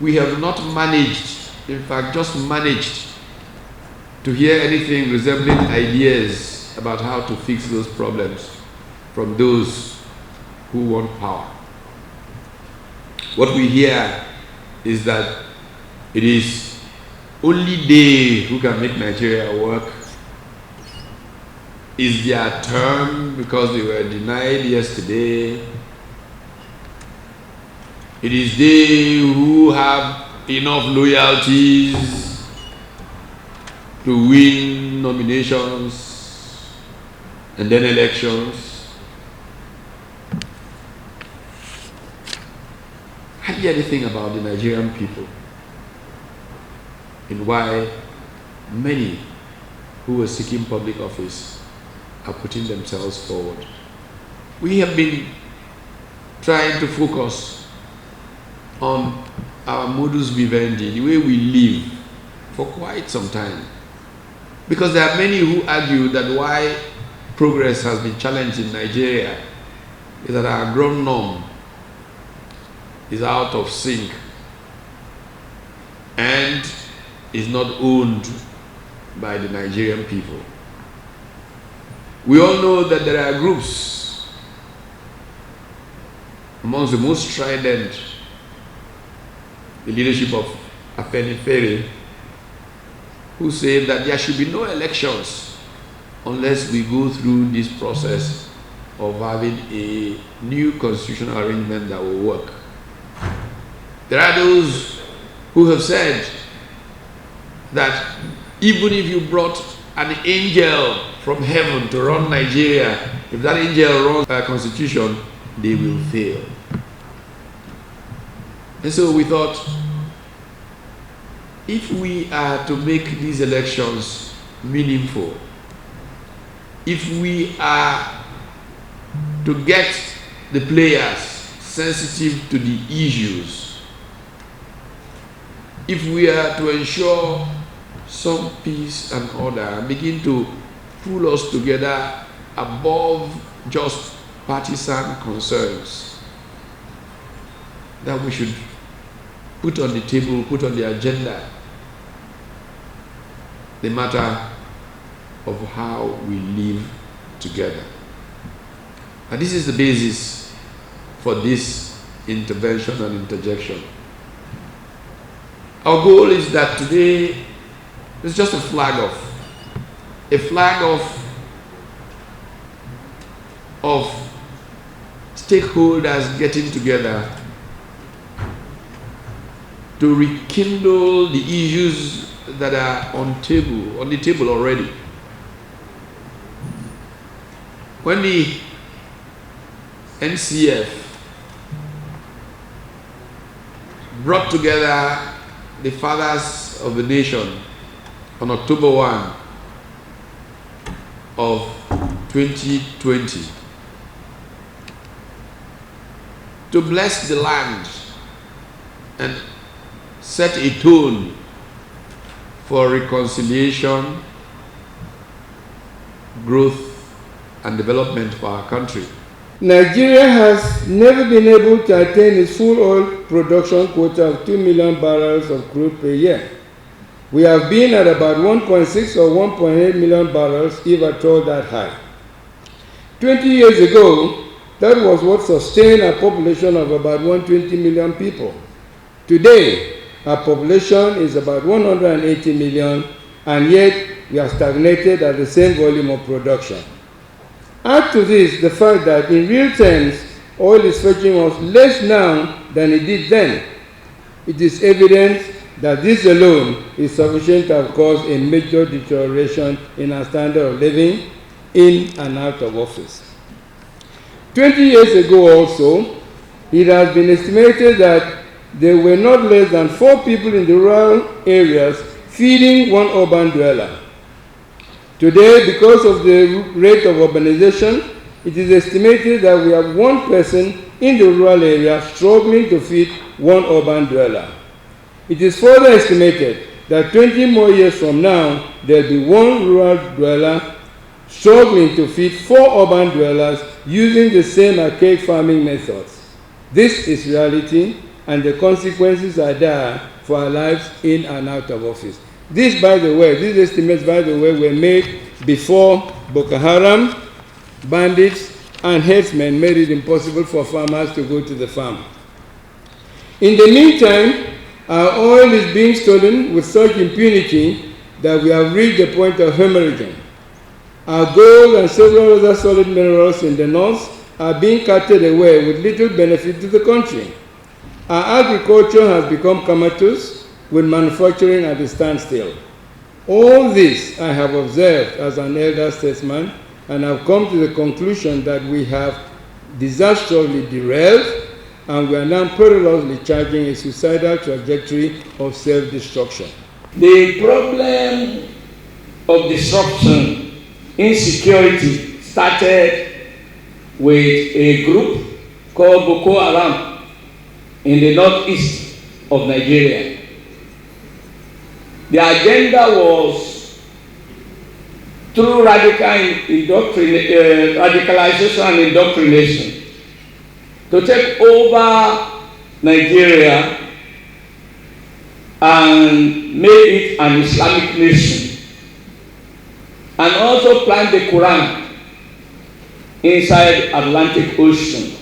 we have not managed, in fact, just managed to hear anything resembling ideas about how to fix those problems from those who want power. What we hear is that it is only they who can make Nigeria work. Is their turn because they were denied yesterday. It is they who have enough loyalties to win nominations and then elections. Hardly anything about the Nigerian people and why many who were seeking public office are putting themselves forward. We have been trying to focus on our modus vivendi, the way we live, for quite some time. Because there are many who argue that why progress has been challenged in Nigeria is that our grown norm is out of sync and is not owned by the Nigerian people. We all know that there are groups amongst the most strident, the leadership of Afenifere, who say that there should be no elections unless we go through this process of having a new constitutional arrangement that will work. There are those who have said that even if you brought an angel from heaven to run Nigeria, if that angel runs a constitution, they will fail. And so we thought, if we are to make these elections meaningful, if we are to get the players sensitive to the issues, if we are to ensure some peace and order and begin to pull us together above just partisan concerns, that we should put on the table, put on the agenda, the matter of how we live together. And this is the basis for this intervention and interjection. Our goal is that today it's just a flag of stakeholders getting together to rekindle the issues that are on the table already. When the NCF brought together the fathers of the nation on October 1 of 2020 to bless the land and set a tone for reconciliation, growth, and development for our country. Nigeria has never been able to attain its full oil production quota of 2 million barrels of crude per year. We have been at about 1.6 or 1.8 million barrels, if at all that high. 20 years ago, that was what sustained a population of about 120 million people. Today, our population is about 180 million, and yet we are stagnated at the same volume of production. Add to this the fact that in real terms, oil is fetching us less now than it did then. It is evident that this alone is sufficient to have caused a major deterioration in our standard of living in and out of office. 20 years ago also, it has been estimated that there were not less than 4 people in the rural areas feeding one urban dweller. Today, because of the rate of urbanization, it is estimated that we have 1 person in the rural area struggling to feed one urban dweller. It is further estimated that 20 more years from now, there will be 1 rural dweller struggling to feed 4 urban dwellers using the same archaic farming methods. This is reality, and the consequences are there for our lives in and out of office. This, by the way, these estimates, by the way, were made before Boko Haram, bandits, and herdsmen made it impossible for farmers to go to the farm. In the meantime, our oil is being stolen with such impunity that we have reached the point of hemorrhaging. Our gold and several other solid minerals in the north are being carted away with little benefit to the country. Our agriculture has become comatose, with manufacturing at a standstill. All this I have observed as an elder statesman, and have come to the conclusion that we have disastrously derailed, and we are now perilously charging a suicidal trajectory of self-destruction. The problem of disruption, insecurity, started with a group called Boko Haram in the northeast of Nigeria. The agenda was through radicalization and indoctrination to take over Nigeria and make it an Islamic nation, and also plant the Quran inside Atlantic Ocean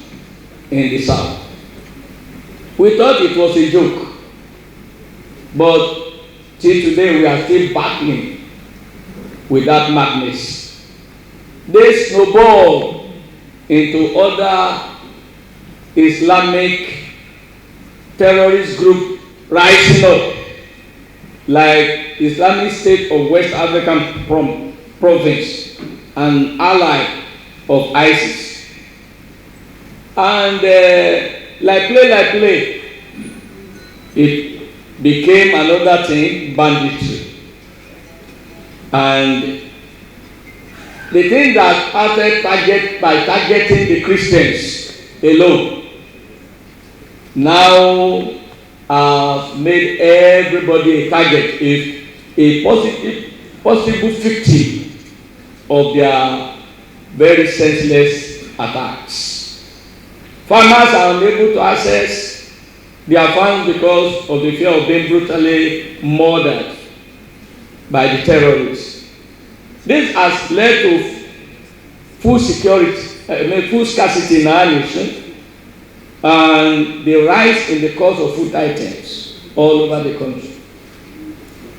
in the south. We thought it was a joke, but till today we are still battling with that madness. They snowballed into other Islamic terrorist group rising up, like Islamic State of West African province, an ally of ISIS. And like play, it became another thing, banditry. And the thing that started by targeting the Christians alone now have made everybody a target, if a possible victim of their very senseless attacks. Farmers are unable to access their farms because of the fear of being brutally murdered by the terrorists. This has led to food scarcity in our nation, and the rise in the cost of food items all over the country.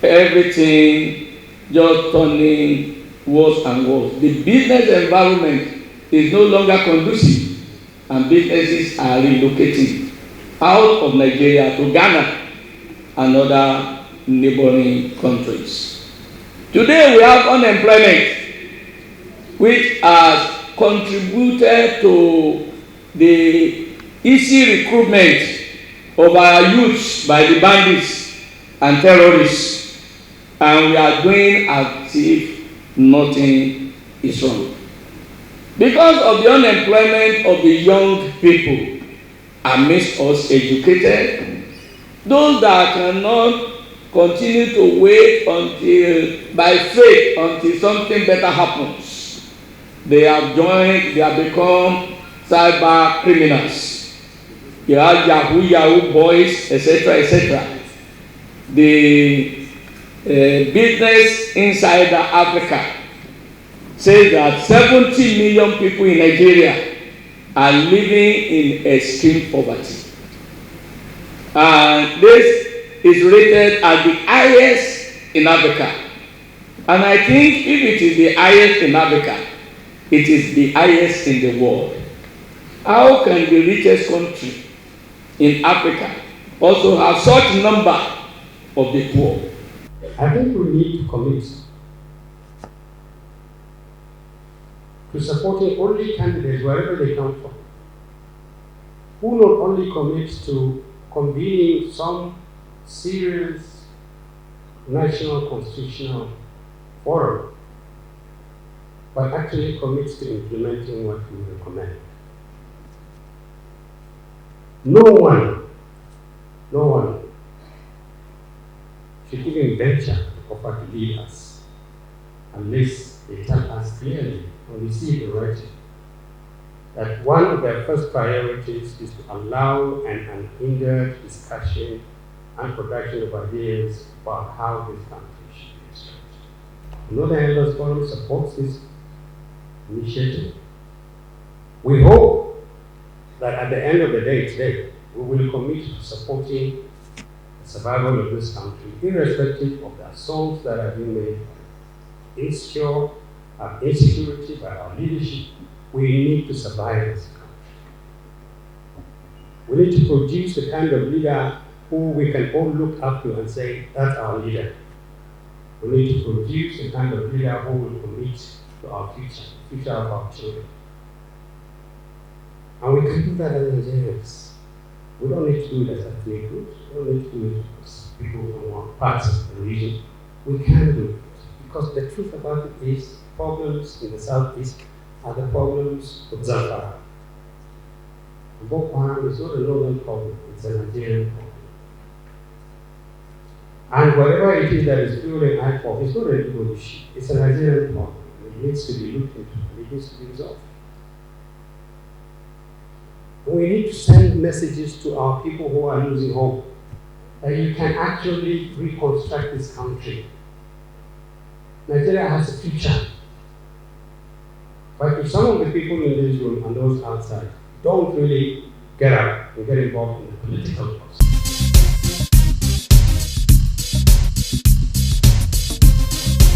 Everything just turning worse and worse. The business environment is no longer conducive, and businesses are relocating out of Nigeria to Ghana and other neighboring countries. Today we have unemployment, which has contributed to the easy recruitment of our youths by the bandits and terrorists, and we are doing as if nothing is wrong. Because of the unemployment of the young people amidst us educated, those that cannot continue to wait until, by faith, until something better happens, they have become cyber criminals. You have Yahoo boys, etc., etc. The Business Insider Africa says that 70 million people in Nigeria are living in extreme poverty. And this is rated as the highest in Africa. And I think if it is the highest in Africa, it is the highest in the world. How can the richest country in Africa also have such number of the poor? I think we need to commit to supporting only candidates wherever they come from, who not only commit to convening some serious national constitutional forum, but actually commits to implementing what we recommend. No one should even venture to offer to lead us unless they tell us clearly and we see the writing that one of their first priorities is to allow an unhindered discussion and production of ideas about how this country should be established. Another Elders Forum supports this initiative. We hope that at the end of the day today, we will commit to supporting the survival of this country, irrespective of the assaults that are being made by insecurity by our leadership. We need to survive this country. We need to produce the kind of leader who we can all look up to and say, that's our leader. We need to produce the kind of leader who will commit to our future, the future of our children. And we can do that as Nigerians. We don't need to do it as ethnic groups. We don't need to do it as people from one parts of the region. We can do it. Because the truth about it is, problems in the southeast are the problems of Zamfara. Boko Haram is not a northern problem, it's a Nigerian problem. And whatever it is that is fueling IPOB, it's not a Igbo issue, it's a Nigerian problem. It needs to be looked into, it needs to be resolved. We need to send messages to our people who are losing hope that you can actually reconstruct this country. Nigeria has a future. But if some of the people in this room and those outside don't really get up and get involved in the political process,